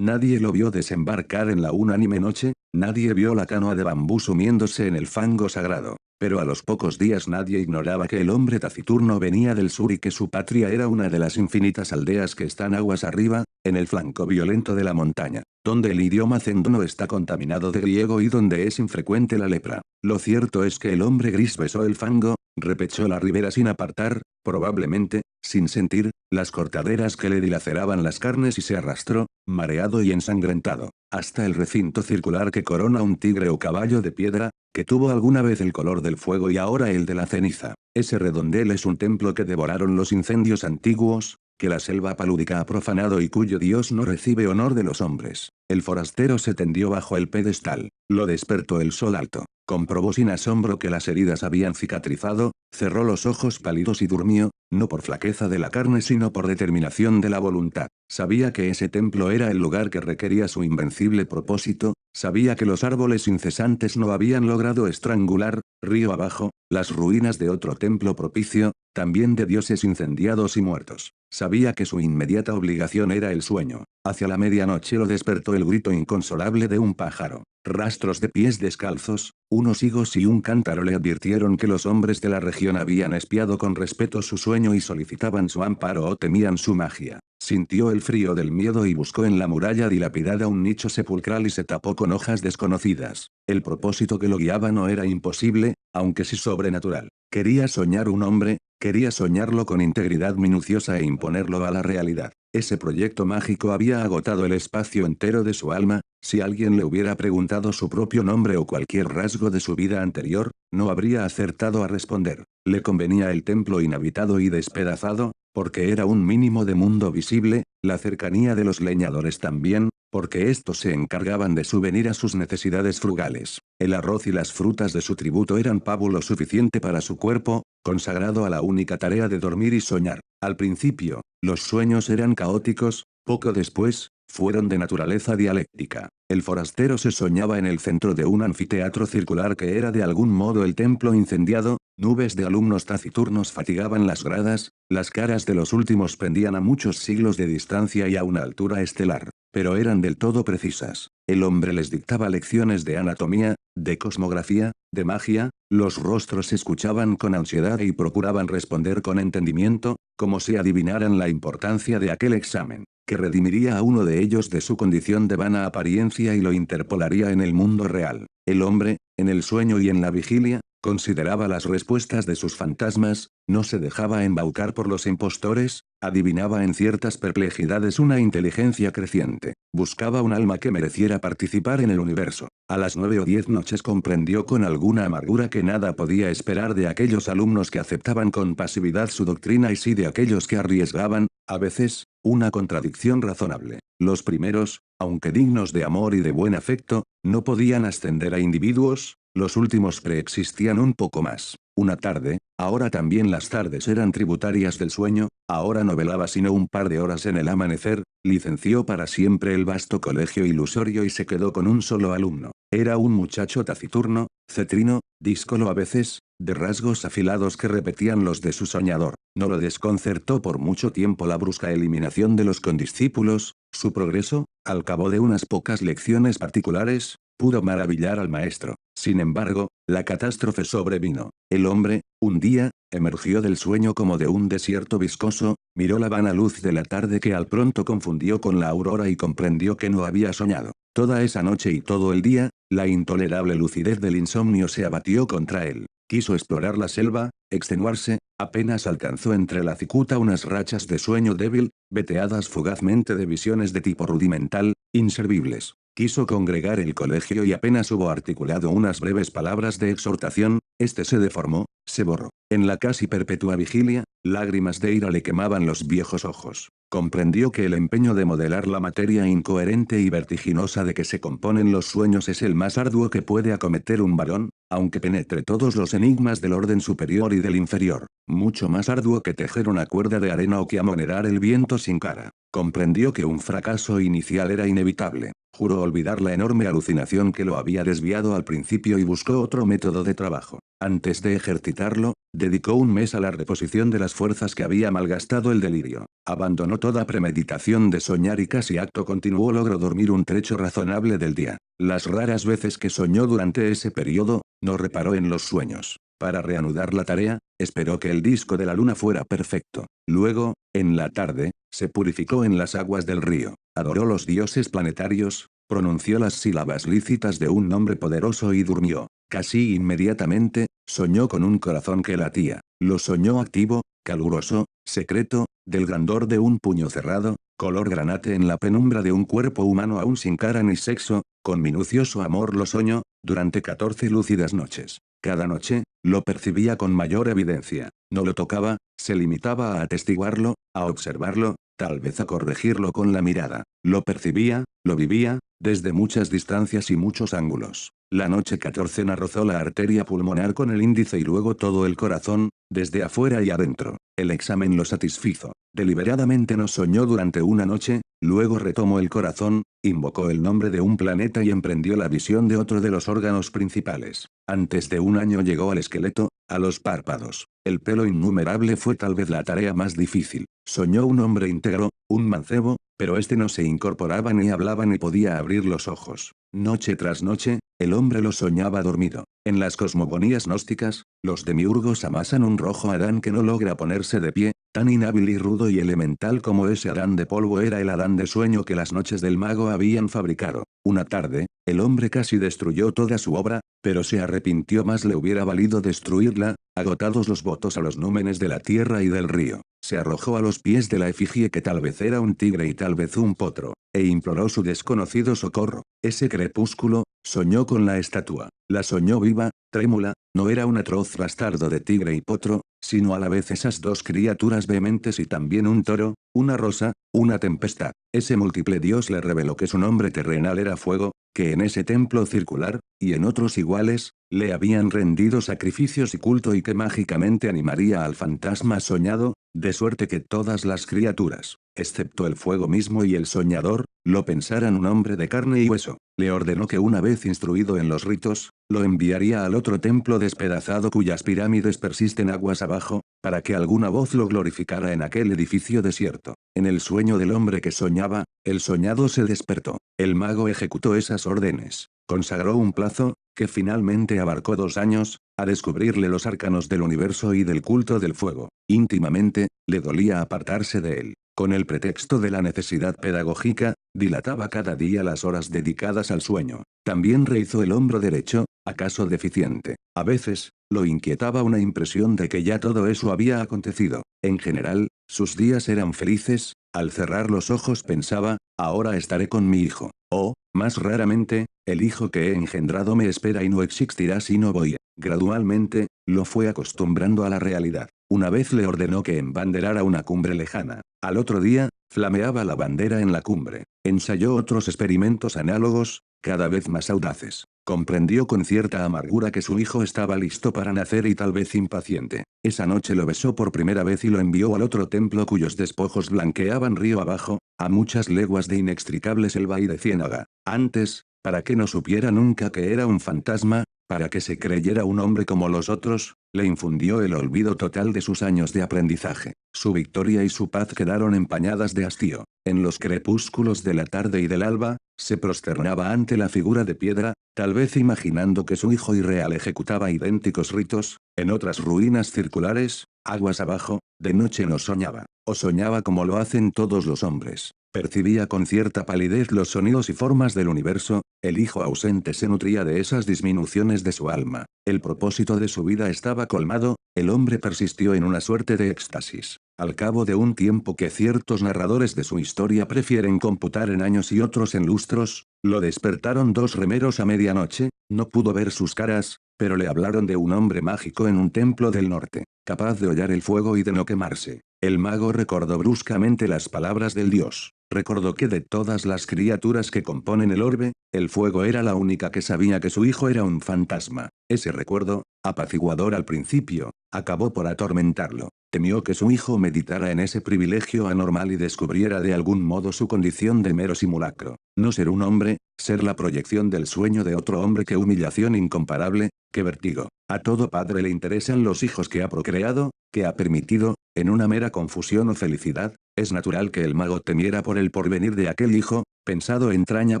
Nadie lo vio desembarcar en la unánime noche, nadie vio la canoa de bambú sumiéndose en el fango sagrado. Pero a los pocos días nadie ignoraba que el hombre taciturno venía del sur y que su patria era una de las infinitas aldeas que están aguas arriba, en el flanco violento de la montaña, donde el idioma zendno está contaminado de griego y donde es infrecuente la lepra. Lo cierto es que el hombre gris besó el fango, repechó la ribera sin apartar, probablemente, sin sentir, las cortaderas que le dilaceraban las carnes y se arrastró, mareado y ensangrentado, hasta el recinto circular que corona un tigre o caballo de piedra, que tuvo alguna vez el color del fuego y ahora el de la ceniza. Ese redondel es un templo que devoraron los incendios antiguos, que la selva palúdica ha profanado y cuyo dios no recibe honor de los hombres. El forastero se tendió bajo el pedestal, lo despertó el sol alto, comprobó sin asombro que las heridas habían cicatrizado, cerró los ojos pálidos y durmió, no por flaqueza de la carne sino por determinación de la voluntad. Sabía que ese templo era el lugar que requería su invencible propósito, sabía que los árboles incesantes no habían logrado estrangular, río abajo, las ruinas de otro templo propicio, también de dioses incendiados y muertos. Sabía que su inmediata obligación era el sueño. Hacia la medianoche lo despertó el grito inconsolable de un pájaro. Rastros de pies descalzos, unos higos y un cántaro le advirtieron que los hombres de la región habían espiado con respeto su sueño y solicitaban su amparo o temían su magia. Sintió el frío del miedo y buscó en la muralla dilapidada un nicho sepulcral y se tapó con hojas desconocidas. El propósito que lo guiaba no era imposible, aunque sí sobrenatural. Quería soñar un hombre, quería soñarlo con integridad minuciosa e imponerlo a la realidad. Ese proyecto mágico había agotado el espacio entero de su alma, si alguien le hubiera preguntado su propio nombre o cualquier rasgo de su vida anterior, no habría acertado a responder. Le convenía el templo inhabitado y despedazado, porque era un mínimo de mundo visible, la cercanía de los leñadores también, porque estos se encargaban de subvenir a sus necesidades frugales. El arroz y las frutas de su tributo eran pábulo suficiente para su cuerpo, consagrado a la única tarea de dormir y soñar. Al principio, los sueños eran caóticos, poco después, fueron de naturaleza dialéctica. El forastero se soñaba en el centro de un anfiteatro circular que era de algún modo el templo incendiado, nubes de alumnos taciturnos fatigaban las gradas, las caras de los últimos pendían a muchos siglos de distancia y a una altura estelar, pero eran del todo precisas. El hombre les dictaba lecciones de anatomía, de cosmografía, de magia, los rostros escuchaban con ansiedad y procuraban responder con entendimiento, como si adivinaran la importancia de aquel examen, que redimiría a uno de ellos de su condición de vana apariencia y lo interpolaría en el mundo real. El hombre, en el sueño y en la vigilia, consideraba las respuestas de sus fantasmas, no se dejaba embaucar por los impostores, adivinaba en ciertas perplejidades una inteligencia creciente, buscaba un alma que mereciera participar en el universo. A las 9 o 10 noches comprendió con alguna amargura que nada podía esperar de aquellos alumnos que aceptaban con pasividad su doctrina y sí de aquellos que arriesgaban, a veces, una contradicción razonable. Los primeros, aunque dignos de amor y de buen afecto, no podían ascender a individuos, los últimos preexistían un poco más. Una tarde, ahora también las tardes eran tributarias del sueño, ahora no velaba sino un par de horas en el amanecer, licenció para siempre el vasto colegio ilusorio y se quedó con un solo alumno. Era un muchacho taciturno, cetrino, díscolo a veces, de rasgos afilados que repetían los de su soñador. No lo desconcertó por mucho tiempo la brusca eliminación de los condiscípulos, su progreso, al cabo de unas pocas lecciones particulares, pudo maravillar al maestro. Sin embargo, la catástrofe sobrevino. El hombre, un día, emergió del sueño como de un desierto viscoso, miró la vana luz de la tarde que al pronto confundió con la aurora y comprendió que no había soñado. Toda esa noche y todo el día, la intolerable lucidez del insomnio se abatió contra él. Quiso explorar la selva, extenuarse, apenas alcanzó entre la cicuta unas rachas de sueño débil, veteadas fugazmente de visiones de tipo rudimental, inservibles. Quiso congregar el colegio y apenas hubo articulado unas breves palabras de exhortación, este se deformó, se borró. En la casi perpetua vigilia, lágrimas de ira le quemaban los viejos ojos. Comprendió que el empeño de modelar la materia incoherente y vertiginosa de que se componen los sueños es el más arduo que puede acometer un varón, aunque penetre todos los enigmas del orden superior y del inferior. Mucho más arduo que tejer una cuerda de arena o que amonerar el viento sin cara. Comprendió que un fracaso inicial era inevitable. Juró olvidar la enorme alucinación que lo había desviado al principio y buscó otro método de trabajo. Antes de ejercitarlo, dedicó un mes a la reposición de las fuerzas que había malgastado el delirio. Abandonó toda premeditación de soñar y casi acto continuo logró dormir un trecho razonable del día. Las raras veces que soñó durante ese periodo, no reparó en los sueños. Para reanudar la tarea, esperó que el disco de la luna fuera perfecto. Luego, en la tarde, se purificó en las aguas del río. Adoró los dioses planetarios, pronunció las sílabas lícitas de un nombre poderoso y durmió. Casi inmediatamente, soñó con un corazón que latía. Lo soñó activo, caluroso, secreto, del grandor de un puño cerrado, color granate en la penumbra de un cuerpo humano aún sin cara ni sexo, con minucioso amor lo soñó, durante 14 lúcidas noches. Cada noche, lo percibía con mayor evidencia. No lo tocaba, se limitaba a atestiguarlo, a observarlo, tal vez a corregirlo con la mirada. Lo percibía, lo vivía, desde muchas distancias y muchos ángulos. La noche 14 rozó la arteria pulmonar con el índice y luego todo el corazón, desde afuera y adentro. El examen lo satisfizo. Deliberadamente no soñó durante una noche, luego retomó el corazón, invocó el nombre de un planeta y emprendió la visión de otro de los órganos principales. Antes de un año llegó al esqueleto, a los párpados. El pelo innumerable fue tal vez la tarea más difícil. Soñó un hombre íntegro, un mancebo, pero este no se incorporaba ni hablaba ni podía abrir los ojos. Noche tras noche, el hombre lo soñaba dormido. En las cosmogonías gnósticas, los demiurgos amasan un rojo Adán que no logra ponerse de pie, tan inhábil y rudo y elemental como ese Adán de polvo era el Adán de sueño que las noches del mago habían fabricado. Una tarde, el hombre casi destruyó toda su obra, pero se arrepintió, más le hubiera valido destruirla, agotados los votos a los númenes de la tierra y del río. Se arrojó a los pies de la efigie que tal vez era un tigre y tal vez un potro, e imploró su desconocido socorro. Ese crepúsculo, soñó con la estatua. La soñó viva, trémula, no era un atroz bastardo de tigre y potro, sino a la vez esas dos criaturas vehementes y también un toro, una rosa, una tempestad. Ese múltiple dios le reveló que su nombre terrenal era fuego, que en ese templo circular, y en otros iguales, le habían rendido sacrificios y culto y que mágicamente animaría al fantasma soñado, de suerte que todas las criaturas, excepto el fuego mismo y el soñador, lo pensaran un hombre de carne y hueso. Le ordenó que una vez instruido en los ritos, lo enviaría al otro templo despedazado cuyas pirámides persisten aguas abajo, para que alguna voz lo glorificara en aquel edificio desierto. En el sueño del hombre que soñaba, el soñado se despertó. El mago ejecutó esas órdenes. Consagró un plazo, que finalmente abarcó 2 años, a descubrirle los arcanos del universo y del culto del fuego. Íntimamente, le dolía apartarse de él. Con el pretexto de la necesidad pedagógica, dilataba cada día las horas dedicadas al sueño. También rehizó el hombro derecho, acaso deficiente. A veces, lo inquietaba una impresión de que ya todo eso había acontecido. En general, sus días eran felices, al cerrar los ojos pensaba, ahora estaré con mi hijo. O, más raramente, el hijo que he engendrado me espera y no existirá si no voy. Gradualmente, lo fue acostumbrando a la realidad. Una vez le ordenó que embanderara una cumbre lejana. Al otro día, flameaba la bandera en la cumbre. Ensayó otros experimentos análogos, cada vez más audaces. Comprendió con cierta amargura que su hijo estaba listo para nacer y tal vez impaciente. Esa noche lo besó por primera vez y lo envió al otro templo cuyos despojos blanqueaban río abajo, a muchas leguas de inextricable selva y de ciénaga. Antes, para que no supiera nunca que era un fantasma, para que se creyera un hombre como los otros, le infundió el olvido total de sus años de aprendizaje. Su victoria y su paz quedaron empañadas de hastío. En los crepúsculos de la tarde y del alba, se prosternaba ante la figura de piedra, tal vez imaginando que su hijo irreal ejecutaba idénticos ritos. En otras ruinas circulares, aguas abajo, de noche no soñaba, o soñaba como lo hacen todos los hombres. Percibía con cierta palidez los sonidos y formas del universo, el hijo ausente se nutría de esas disminuciones de su alma. El propósito de su vida estaba colmado, el hombre persistió en una suerte de éxtasis. Al cabo de un tiempo que ciertos narradores de su historia prefieren computar en años y otros en lustros, lo despertaron 2 remeros a medianoche, no pudo ver sus caras, pero le hablaron de un hombre mágico en un templo del norte, capaz de hollar el fuego y de no quemarse. El mago recordó bruscamente las palabras del dios. Recordó que de todas las criaturas que componen el orbe, el fuego era la única que sabía que su hijo era un fantasma. Ese recuerdo, apaciguador al principio, acabó por atormentarlo. Temió que su hijo meditara en ese privilegio anormal y descubriera de algún modo su condición de mero simulacro. No ser un hombre, ser la proyección del sueño de otro hombre. Qué humillación incomparable, qué vértigo. A todo padre le interesan los hijos que ha procreado, que ha permitido, en una mera confusión o felicidad. Es natural que el mago temiera por el porvenir de aquel hijo, pensado entraña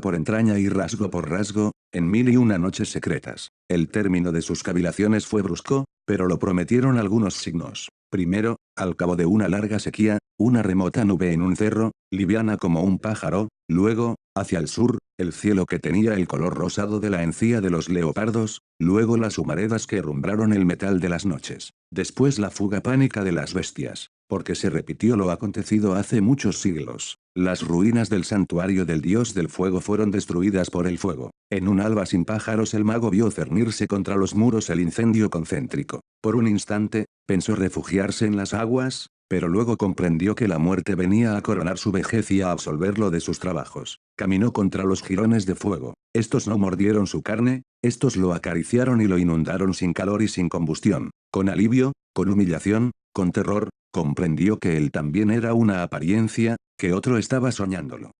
por entraña y rasgo por rasgo, en 1001 noches secretas. El término de sus cavilaciones fue brusco, pero lo prometieron algunos signos. Primero, al cabo de una larga sequía, una remota nube en un cerro, liviana como un pájaro, luego, hacia el sur, el cielo que tenía el color rosado de la encía de los leopardos, luego las humaredas que herrumbraron el metal de las noches. Después la fuga pánica de las bestias, porque se repitió lo acontecido hace muchos siglos. Las ruinas del santuario del dios del fuego fueron destruidas por el fuego. En un alba sin pájaros el mago vio cernirse contra los muros el incendio concéntrico. Por un instante, pensó refugiarse en las aguas, pero luego comprendió que la muerte venía a coronar su vejez y a absolverlo de sus trabajos. Caminó contra los jirones de fuego. Estos no mordieron su carne, estos lo acariciaron y lo inundaron sin calor y sin combustión. Con alivio, con humillación, con terror, comprendió que él también era una apariencia, que otro estaba soñándolo.